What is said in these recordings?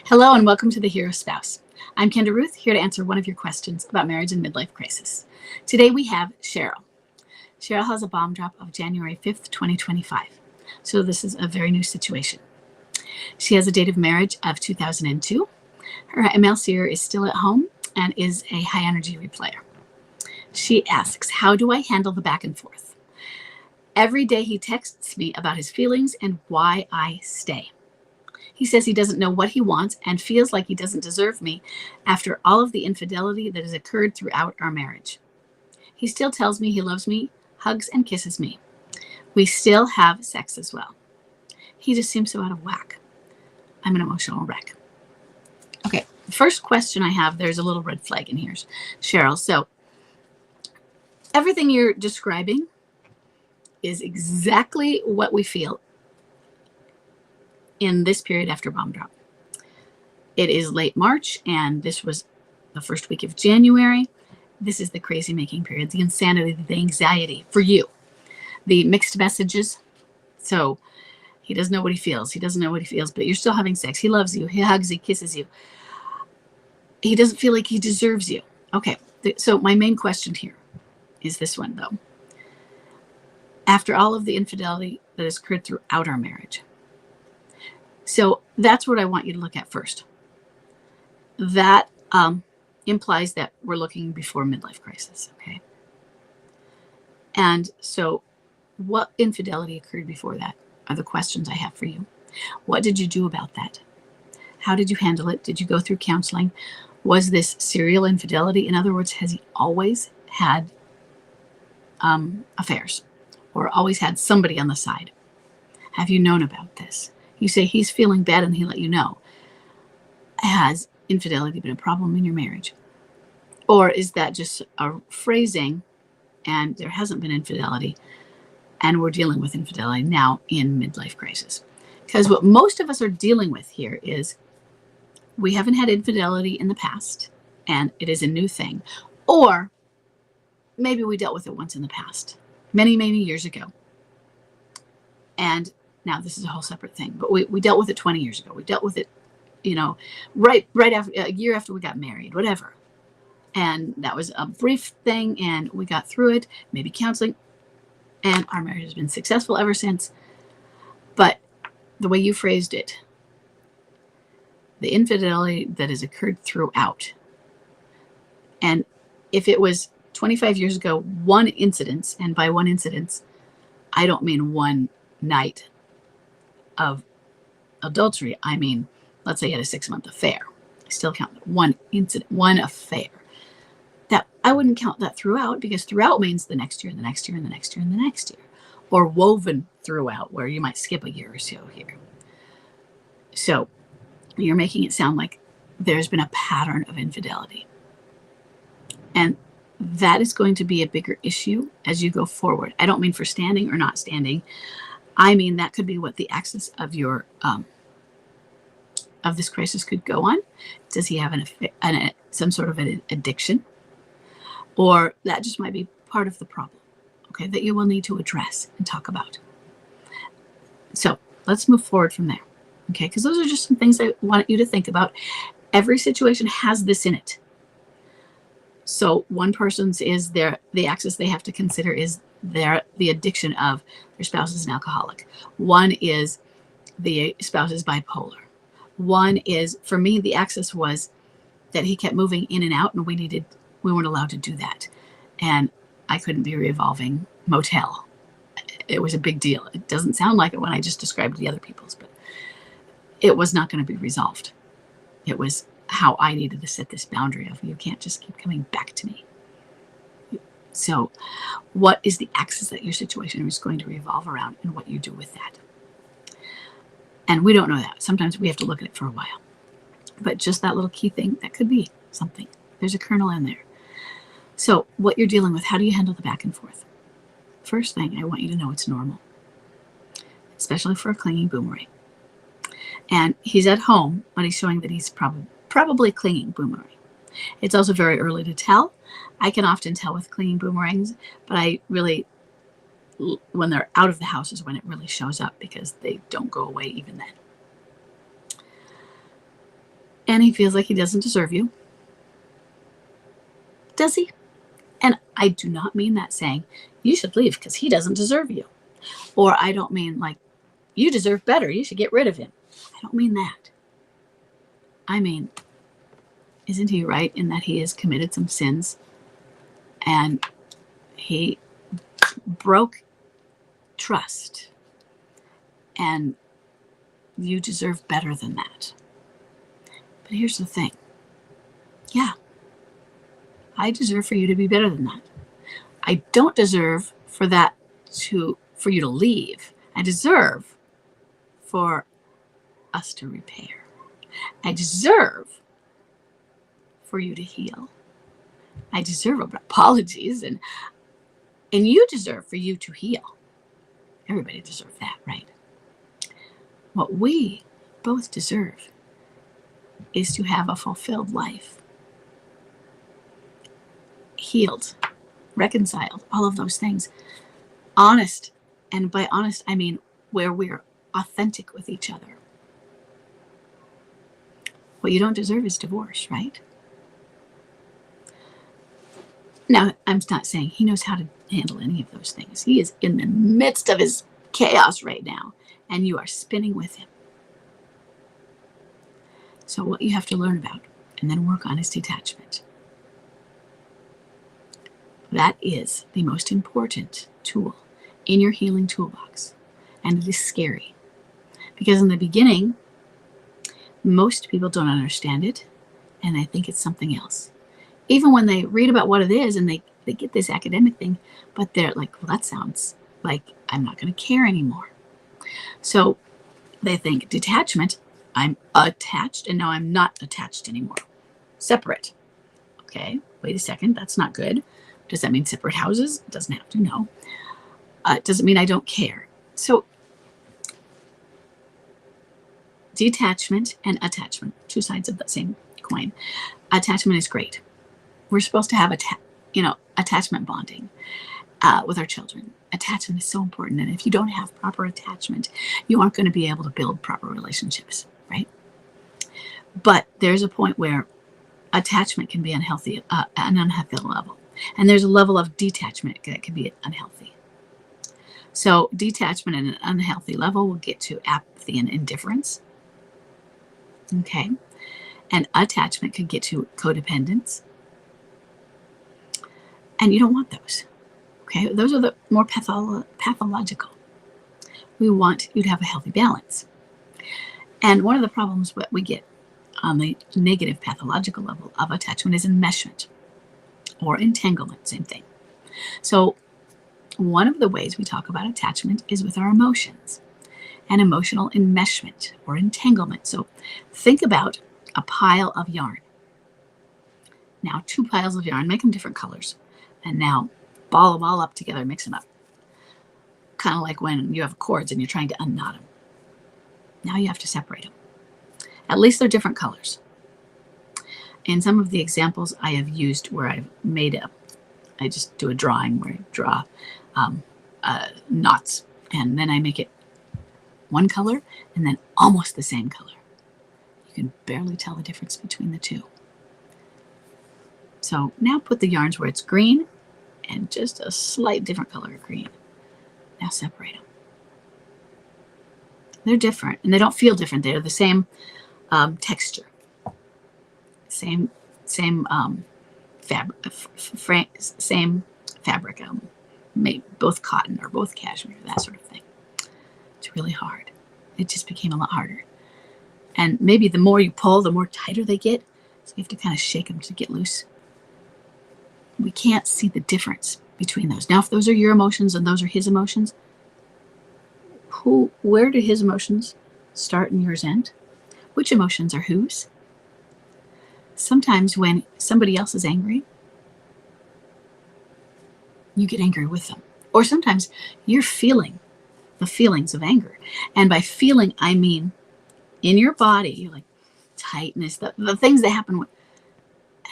Hello and welcome to The Hero Spouse. I'm Kendra Ruth, here to answer one of your questions about marriage and midlife crisis. Today we have Cheryl. Cheryl has a bomb drop of January 5th, 2025. So this is a very new situation. She has a date of marriage of 2002. Her ML seer is still at home and is a high energy replayer. She asks, how do I handle the back and forth? Every day he texts me about his feelings and why I stay. He says he doesn't know what he wants and feels like he doesn't deserve me after all of the infidelity that has occurred throughout our marriage. He still tells me he loves me, hugs and kisses me. We still have sex as well. He just seems so out of whack. I'm an emotional wreck. Okay, the first question I have, there's a little red flag in here, Cheryl. So everything you're describing is exactly what we feel in this period after bomb drop. It is late March, and this was the first week of January. This is the crazy making period, the insanity, the anxiety for you, the mixed messages. So he doesn't know what he feels. He doesn't know what he feels, but you're still having sex. He loves you. He hugs, he kisses you. He doesn't feel like he deserves you. Okay, so my main question here is this one, though. After all of the infidelity that has occurred throughout our marriage, so that's what I want you to look at first. That implies that we're looking before midlife crisis, okay? And so what infidelity occurred before that are the questions I have for you. What did you do about that? How did you handle it? Did you go through counseling? Was this serial infidelity? In other words, has he always had affairs or always had somebody on the side? Have you known about this? You say he's feeling bad and he let you know. Has infidelity been a problem in your marriage? Or is that just a phrasing and there hasn't been infidelity and we're dealing with infidelity now in midlife crisis? Because what most of us are dealing with here is we haven't had infidelity in the past and it is a new thing. Or maybe we dealt with it once in the past, many, many years ago. And now this is a whole separate thing, but we dealt with it 20 years ago. We dealt with it, right after a year after we got married, whatever. And that was a brief thing and we got through it, maybe counseling, and our marriage has been successful ever since. But the way you phrased it, the infidelity that has occurred throughout, and if it was 25 years ago, one incident, and by one incident, I don't mean one night of adultery. I mean, let's say you had a 6-month affair. I still count that one incident, one affair. That I wouldn't count that throughout, because throughout means the next year and the next year and the next year and the next year, or woven throughout, where you might skip a year or so here. So you're making it sound like there's been a pattern of infidelity. And that is going to be a bigger issue as you go forward. I don't mean for standing or not standing. I mean, that could be what the axis of your of this crisis could go on. Does he have some sort of an addiction? Or that just might be part of the problem, okay, that you will need to address and talk about. So let's move forward from there, okay, because those are just some things I want you to think about. Every situation has this in it. So one person's is the axis they have to consider is the addiction of their spouse is an alcoholic. One is the spouse is bipolar. One is, for me, the axis was that he kept moving in and out and we weren't allowed to do that. And I couldn't be revolving motel. It was a big deal. It doesn't sound like it when I just described the other people's, but it was not going to be resolved. It was how I needed to set this boundary of you can't just keep coming back to me. So what is the axis that your situation is going to revolve around and what you do with that? And we don't know that. Sometimes we have to look at it for a while. But just that little key thing, that could be something. There's a kernel in there. So what you're dealing with, how do you handle the back and forth? First thing, I want you to know it's normal, especially for a clinging boomerang. And he's at home, but he's showing that he's probably clinging boomerang. It's also very early to tell. I can often tell with clinging boomerangs, but I really, when they're out of the house is when it really shows up because they don't go away even then. and he feels like he doesn't deserve you. Does he? And I do not mean that saying you should leave because he doesn't deserve you. Or I don't mean like you deserve better, you should get rid of him. I don't mean that. I mean, isn't he right in that he has committed some sins and he broke trust, and you deserve better than that? But here's the thing. Yeah, I deserve for you to be better than that. I don't deserve for you to leave. I deserve for us to repair. I deserve for you to heal. I deserve apologies, and you deserve for you to heal. Everybody deserves that, right? What we both deserve is to have a fulfilled life. Healed, reconciled, all of those things. Honest, and by honest, I mean where we're authentic with each other. What you don't deserve is divorce, right? Now, I'm not saying he knows how to handle any of those things. He is in the midst of his chaos right now, and you are spinning with him. So what you have to learn about and then work on is detachment. That is the most important tool in your healing toolbox. And it is scary because in the beginning, most people don't understand it and they think it's something else. Even when they read about what it is and they get this academic thing, but they're like, well, that sounds like I'm not going to care anymore. So they think detachment, I'm attached and now I'm not attached anymore. Separate. Okay, wait a second, that's not good. Does that mean separate houses? It doesn't have to, no. Does it mean I don't care? So detachment and attachment, two sides of the same coin. Attachment is great. We're supposed to have attachment bonding with our children. Attachment is so important, and if you don't have proper attachment, you aren't going to be able to build proper relationships, right? But there's a point where attachment can be unhealthy, an unhealthy level, and there's a level of detachment that can be unhealthy. So detachment at an unhealthy level will get to apathy and indifference. Okay, and attachment could get to codependence. And you don't want those. Okay, those are the more pathological. We want you to have a healthy balance. And one of the problems that we get on the negative pathological level of attachment is enmeshment or entanglement, same thing. So one of the ways we talk about attachment is with our emotions and emotional enmeshment or entanglement. So think about a pile of yarn. Now, two piles of yarn, make them different colors. And now ball them all up together, mix them up. Kind of like when you have cords and you're trying to unknot them. Now you have to separate them. At least they're different colors. In some of the examples I have used where I've made I just do a drawing where I draw knots, and then I make it one color and then almost the same color. You can barely tell the difference between the two. So now put the yarns where it's green and just a slight different color of green. Now separate them. They're different and they don't feel different. They're the same texture, same fabric, made both cotton or both cashmere, that sort of thing. It's really hard. It just became a lot harder. And maybe the more you pull, the more tighter they get. So you have to kind of shake them to get loose. We can't see the difference between those. Now, if those are your emotions and those are his emotions, where do his emotions start and yours end? Which emotions are whose? Sometimes when somebody else is angry, you get angry with them. Or sometimes you're feeling the feelings of anger. And by feeling, I mean in your body, you're like tightness, the things that happen.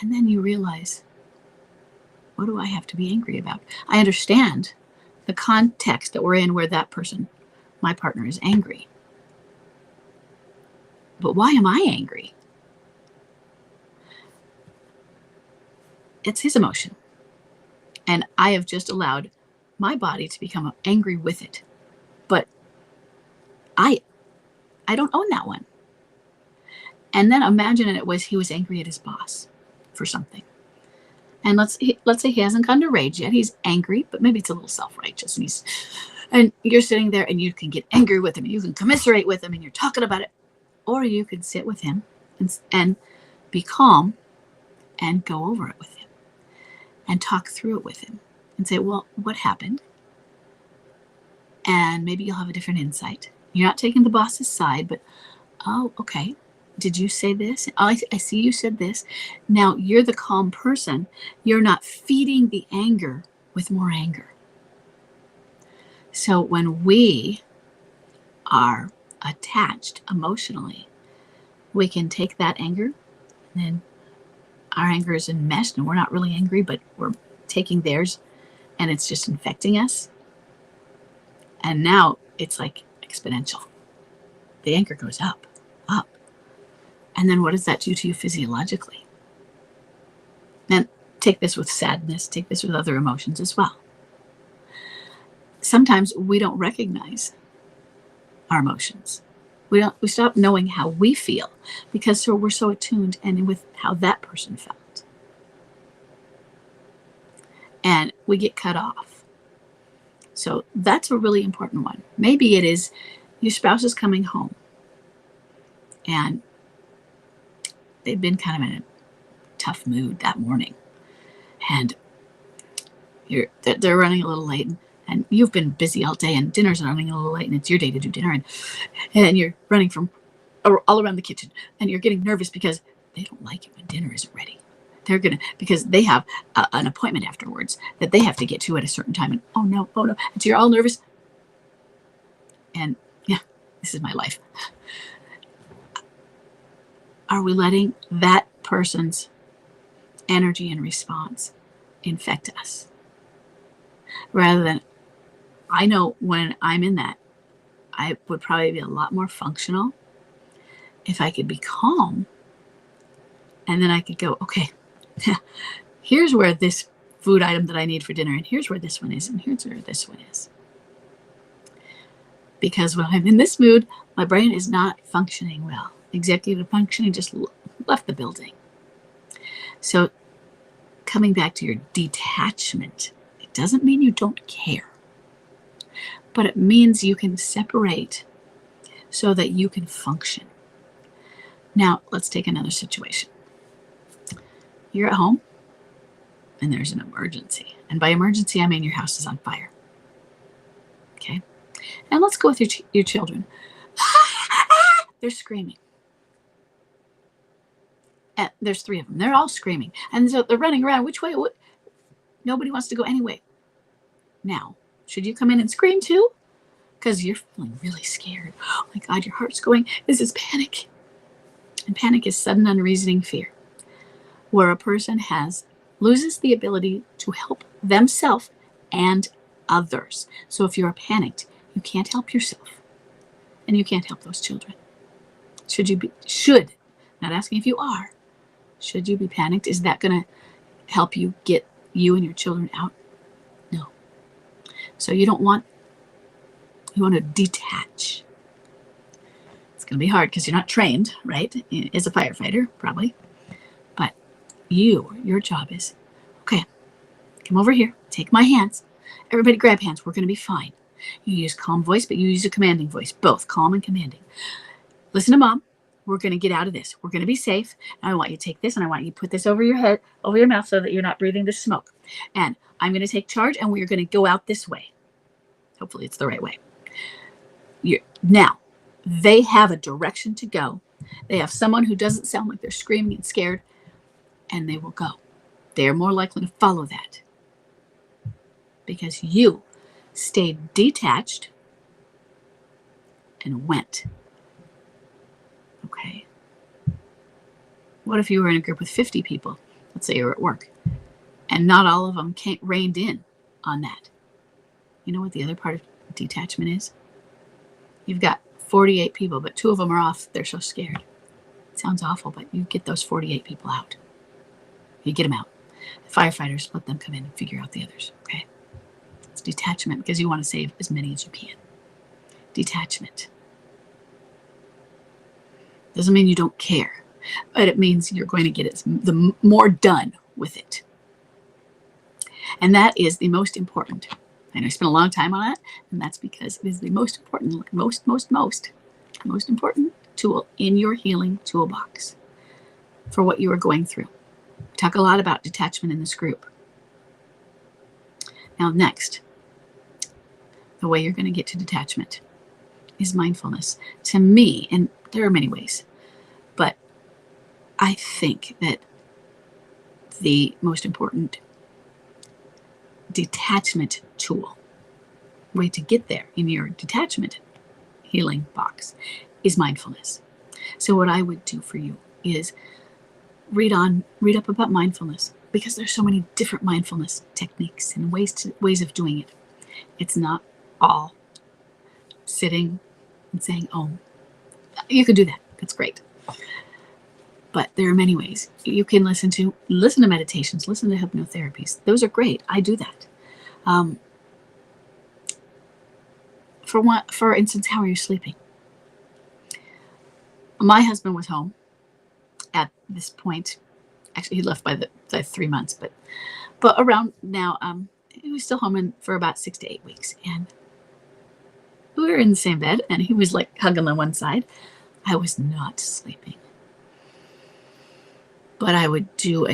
And then you realize, what do I have to be angry about? I understand the context that we're in where that person, my partner, is angry. But why am I angry? It's his emotion. And I have just allowed my body to become angry with it. But I I don't own that one. And then imagine he was angry at his boss for something. And let's say he hasn't gone to rage yet. He's angry, but maybe it's a little self-righteous. And you're sitting there and you can get angry with him. You can commiserate with him and you're talking about it. Or you could sit with him and be calm and go over it with him and talk through it with him and say, well, what happened? And maybe you'll have a different insight. You're not taking the boss's side, but, oh, okay. Did you say this? Oh, I see you said this. Now you're the calm person. You're not feeding the anger with more anger. So when we are attached emotionally, we can take that anger, and then our anger is enmeshed and we're not really angry, but we're taking theirs and it's just infecting us. And now it's like exponential. The anger goes up, up. And then what does that do to you physiologically? And take this with sadness, take this with other emotions as well. Sometimes we don't recognize our emotions. We stop knowing how we feel because we're so attuned and with how that person felt. And we get cut off. So that's a really important one. Maybe it is your spouse is coming home and they've been kind of in a tough mood that morning. And they're running a little late and you've been busy all day and dinner's running a little late and it's your day to do dinner and you're running from all around the kitchen and you're getting nervous because they don't like it when dinner isn't ready. Because they have an appointment afterwards that they have to get to at a certain time. And oh no. And so you're all nervous. And yeah, this is my life. Are we letting that person's energy and response infect us? Rather than, I know when I'm in that, I would probably be a lot more functional if I could be calm and then I could go, okay, here's where this food item that I need for dinner, and here's where this one is, and here's where this one is. Because when I'm in this mood, my brain is not functioning well. Executive functioning just left the building. So coming back to your detachment, it doesn't mean you don't care, but it means you can separate so that you can function. Now, let's take another situation. You're at home and there's an emergency. And by emergency, I mean your house is on fire. Okay? And let's go with your children. They're screaming. And there's 3 of them. They're all screaming. And so they're running around. Which way? Nobody wants to go anyway. Now, should you come in and scream too? Because you're feeling really scared. Oh my God, your heart's going. This is panic. And panic is sudden unreasoning fear, where a person loses the ability to help themselves and others. So if you're panicked, you can't help yourself and you can't help those children. Not asking if you are, should you be panicked? Is that going to help you get you and your children out? No. So you want to detach. It's going to be hard because you're not trained, right? As a firefighter, probably. But your job is, okay, come over here, take my hands. Everybody grab hands. We're going to be fine. You use calm voice, but you use a commanding voice, both calm and commanding. Listen to Mom. We're going to get out of this. We're going to be safe. And I want you to take this and I want you to put this over your head, over your mouth so that you're not breathing the smoke. And I'm going to take charge and we're going to go out this way. Hopefully it's the right way. Now, they have a direction to go. They have someone who doesn't sound like they're screaming and scared, and they will go. They're more likely to follow that because you stayed detached and went. Okay. What if you were in a group with 50 people? Let's say you're at work, and not all of them reined in on that. You know what the other part of detachment is? You've got 48 people, but 2 of them are off. They're so scared. It sounds awful, but you get those 48 people out. You get them out. Firefighters, let them come in and figure out the others, okay? It's detachment because you want to save as many as you can. Detachment. Doesn't mean you don't care, but it means you're going to get the more done with it. And that is the most important. And I spent a long time on that, and that's because it is the most important, most important tool in your healing toolbox for what you are going through. We talk a lot about detachment in this group. Now, next, the way you're going to get to detachment is mindfulness. To me, and there are many ways, but I think that the most important detachment tool, way to get there in your detachment healing box, is mindfulness. So what I would do for you is read up about mindfulness, because there's so many different mindfulness techniques and ways of doing it. It's not all sitting and saying "Om." You could do that. That's great. But there are many ways. You can listen to meditations, listen to hypnotherapies. Those are great. I do that. For instance, how are you sleeping? My husband was home at this point. Actually, he left by the 3 months, but around now, he was still home for about 6 to 8 weeks, and we were in the same bed, and he was like hugging on one side. I was not sleeping, but I would do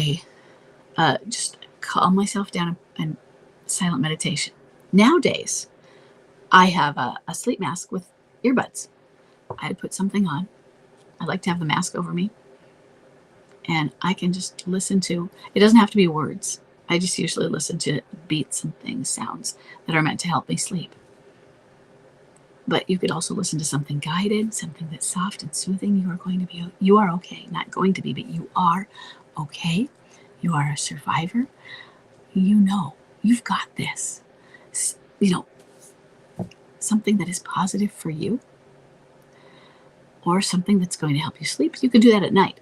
just calm myself down and silent meditation. Nowadays, I have a sleep mask with earbuds. I'd put something on. I like to have the mask over me, and I can just listen to, it doesn't have to be words. I just usually listen to beats and things, sounds that are meant to help me sleep. But you could also listen to something guided, something that's soft and soothing. You are okay. Not going to be, but you are okay. You are a survivor. You know, you've got this. Something that is positive for you, or something that's going to help you sleep. You can do that at night.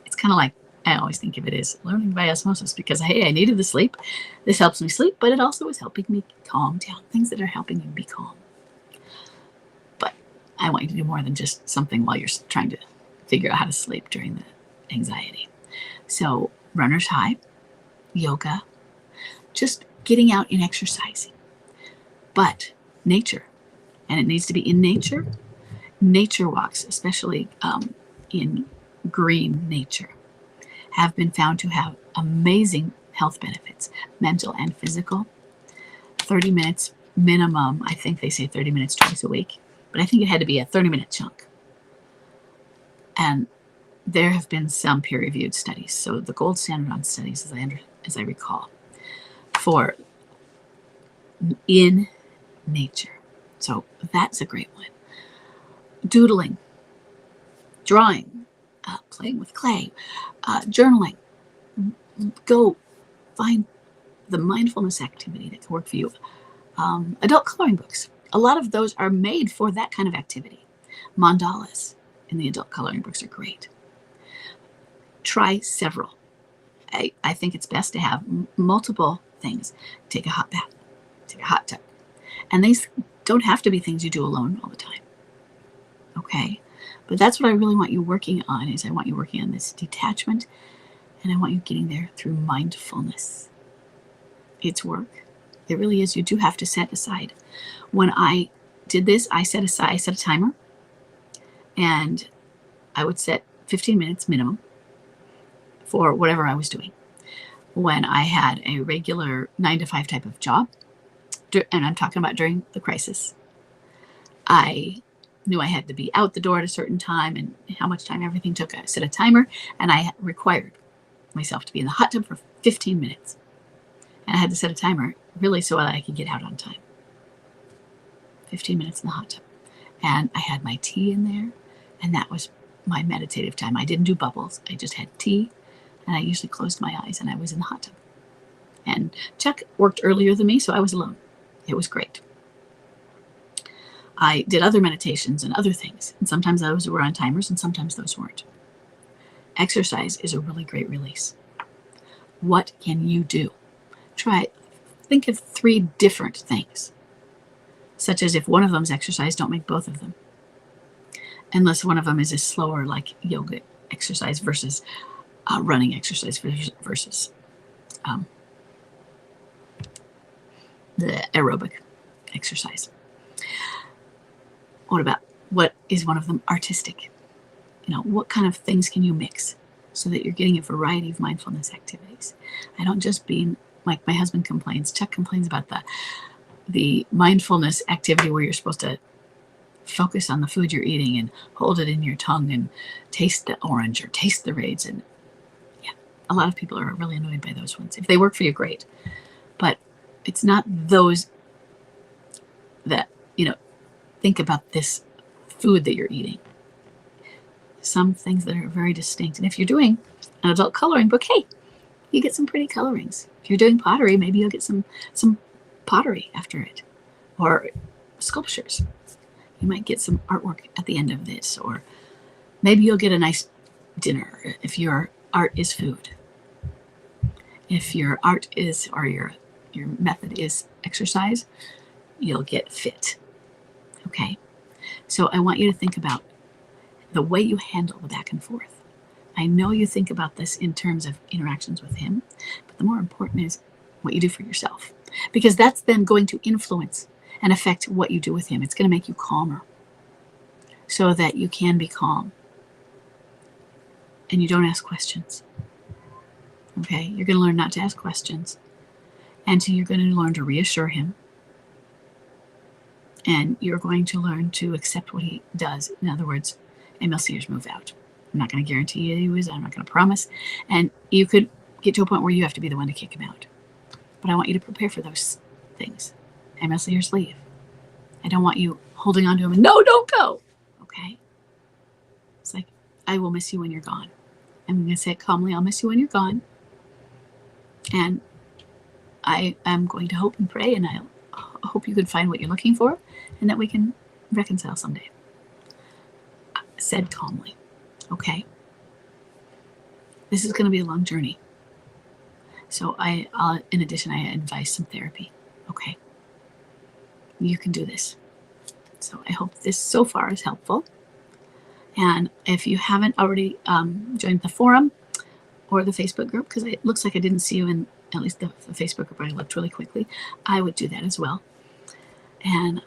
It's kind of like, I always think of it as learning by osmosis, because, hey, I needed the sleep. This helps me sleep, but it also is helping me calm down. Things that are helping you be calm. But I want you to do more than just something while you're trying to figure out how to sleep during the anxiety. So runner's high, yoga, just getting out and exercising. But nature, and it needs to be in nature. Nature walks, especially in green nature, have been found to have amazing health benefits, mental and physical. 30 minutes minimum. I think they say 30 minutes twice a week, but I think it had to be a 30-minute chunk. And there have been some peer-reviewed studies. So the gold standard on studies, as I recall, for in nature. So that's a great one. Doodling, drawing, playing with clay, journaling. Go find the mindfulness activity that can work for you. Adult coloring books. A lot of those are made for that kind of activity. Mandalas in the adult coloring books are great. Try several. I think it's best to have multiple things. Take a hot bath, take a hot tub. And these don't have to be things you do alone all the time. Okay? But that's what I really want you working on, is I want you working on this detachment, and I want you getting there through mindfulness. It's work. It really is. You do have to set aside. When I did this, I set a timer, and I would set 15 minutes minimum for whatever I was doing. When I had a regular 9 to 5 type of job, and I'm talking about during the crisis, I knew I had to be out the door at a certain time and how much time everything took. I set a timer, and I required myself to be in the hot tub for 15 minutes. And I had to set a timer really so that I could get out on time. 15 minutes in the hot tub. And I had my tea in there, and that was my meditative time. I didn't do bubbles. I just had tea, and I usually closed my eyes, and I was in the hot tub. And Chuck worked earlier than me, so I was alone. It was great. I did other meditations and other things, and sometimes those were on timers, and sometimes those weren't. Exercise is a really great release. What can you do? Think of 3 different things, such as if one of them is exercise, don't make both of them. Unless one of them is a slower, like yoga exercise versus running exercise versus the aerobic exercise. What is one of them artistic? What kind of things can you mix so that you're getting a variety of mindfulness activities? I don't just mean, like my husband complains, Chuck complains about the mindfulness activity where you're supposed to focus on the food you're eating and hold it in your tongue and taste the orange or taste the raisin. Yeah, a lot of people are really annoyed by those ones. If they work for you, great. But it's not those that, think about this food that you're eating. Some things that are very distinct. And if you're doing an adult coloring book, hey, you get some pretty colorings. If you're doing pottery, maybe you'll get some pottery after it, or sculptures. You might get some artwork at the end of this, or maybe you'll get a nice dinner if your art is food. If your art is, or your method is exercise, you'll get fit. Okay? So I want you to think about the way you handle the back and forth. I know you think about this in terms of interactions with him, but the more important is what you do for yourself, because that's then going to influence and affect what you do with him. It's going to make you calmer so that you can be calm and you don't ask questions. Okay? You're going to learn not to ask questions, and so you're going to learn to reassure him, and you're going to learn to accept what he does. In other words, MLCers move out. I'm not going to guarantee you he is. I'm not going to promise. And you could get to a point where you have to be the one to kick him out. But I want you to prepare for those things. MLCers leave. I don't want you holding on to him and, no, don't go. Okay? It's like, I will miss you when you're gone. I'm going to say it calmly, I'll miss you when you're gone. And I am going to hope and pray, and I hope you can find what you're looking for, and that we can reconcile someday. Said calmly. Okay? This is going to be a long journey. So in addition, I advise some therapy. Okay? You can do this. So I hope this so far is helpful. And if you haven't already joined the forum or the Facebook group, because it looks like I didn't see you in at least the Facebook group, I looked really quickly, I would do that as well. And